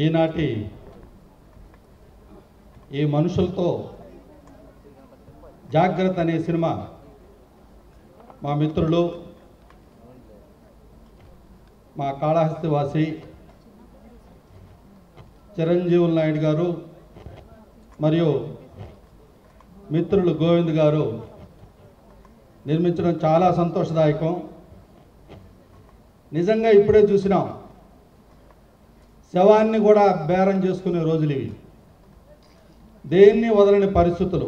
ఈనాటి ఈ మనుషులతో జాగ్రత్త అనే సినిమా మా మిత్రులు మా కాళహస్తివాసి చిరంజీవి నాయుడు గారు మరియు మిత్రులు గోవింద్ గారు నిర్మించడం చాలా సంతోషదాయకం. నిజంగా ఇప్పుడే చూసినాం, శవాన్ని కూడా బేరం చేసుకునే రోజులు ఇవి. దేన్ని వదలని పరిస్థితులు.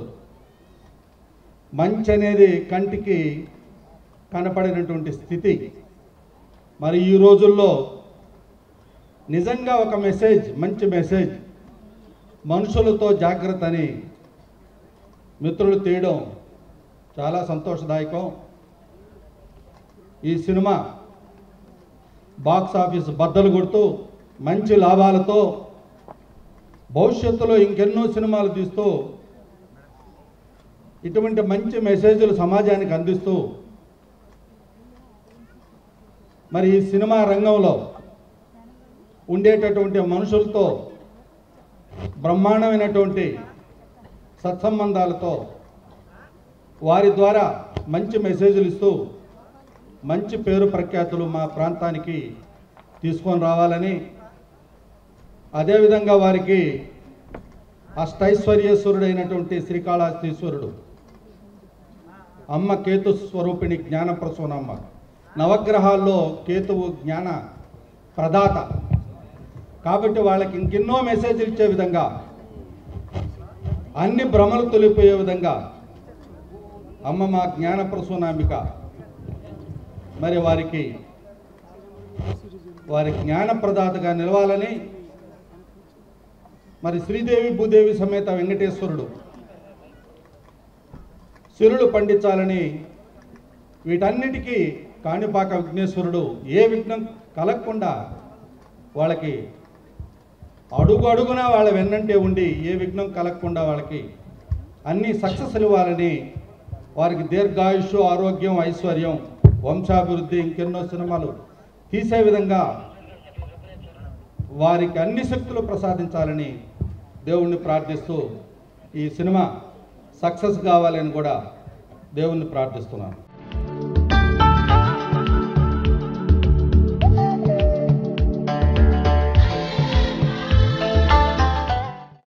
మంచి అనేది కంటికి కనపడినటువంటి స్థితి. మరి ఈ రోజుల్లో నిజంగా ఒక మెసేజ్, మంచి మెసేజ్, మనుషులతో జాగ్రత్త అని మిత్రులు తీయడం చాలా సంతోషదాయకం. ఈ సినిమా బాక్స్ ఆఫీస్ బద్దలు కొడుతూ మంచి లాభాలతో భవిష్యత్తులో ఇంకెన్నో సినిమాలు తీస్తూ ఇటువంటి మంచి మెసేజ్లు సమాజానికి అందిస్తూ మరి ఈ సినిమా రంగంలో ఉండేటటువంటి మనుషులతో బ్రహ్మాండమైనటువంటి సత్సంబంధాలతో వారి ద్వారా మంచి మెసేజ్లు ఇస్తూ మంచి పేరు ప్రఖ్యాతులు మా ప్రాంతానికి తీసుకొని రావాలని, అదేవిధంగా వారికి అష్టైశ్వర్యేశ్వరుడైనటువంటి శ్రీకాళహస్తీశ్వరుడు అమ్మ కేతు స్వరూపిణి జ్ఞానప్రసూనమ్మ, నవగ్రహాల్లో కేతువు జ్ఞాన ప్రదాత కాబట్టి వాళ్ళకి ఇంకెన్నో మెసేజ్లు ఇచ్చే విధంగా, అన్ని భ్రమలు తొలిపోయే విధంగా అమ్మ మా జ్ఞానప్రసూనాంబిక మరి వారి జ్ఞానప్రదాతగా నిలవాలని, మరి శ్రీదేవి భూదేవి సమేత వెంకటేశ్వరుడు సిరులు పండించాలని, వీటన్నిటికీ కాణిపాక విఘ్నేశ్వరుడు ఏ విఘ్నం కలగకుండా వాళ్ళకి అడుగు అడుగున వాళ్ళ వెన్నంటే ఉండి ఏ విఘ్నం కలగకుండా వాళ్ళకి అన్ని సక్సెస్ ఇవ్వాలని, వారికి దీర్ఘాయుష్, ఆరోగ్యం, ఐశ్వర్యం, వంశాభివృద్ధి, ఇంకెన్నో సినిమాలు తీసే విధంగా వారికి అన్ని శక్తులు ప్రసాదించాలని దేవుణ్ణి ప్రార్థిస్తూ ఈ సినిమా సక్సెస్ కావాలని కూడా దేవుణ్ణి ప్రార్థిస్తున్నాను.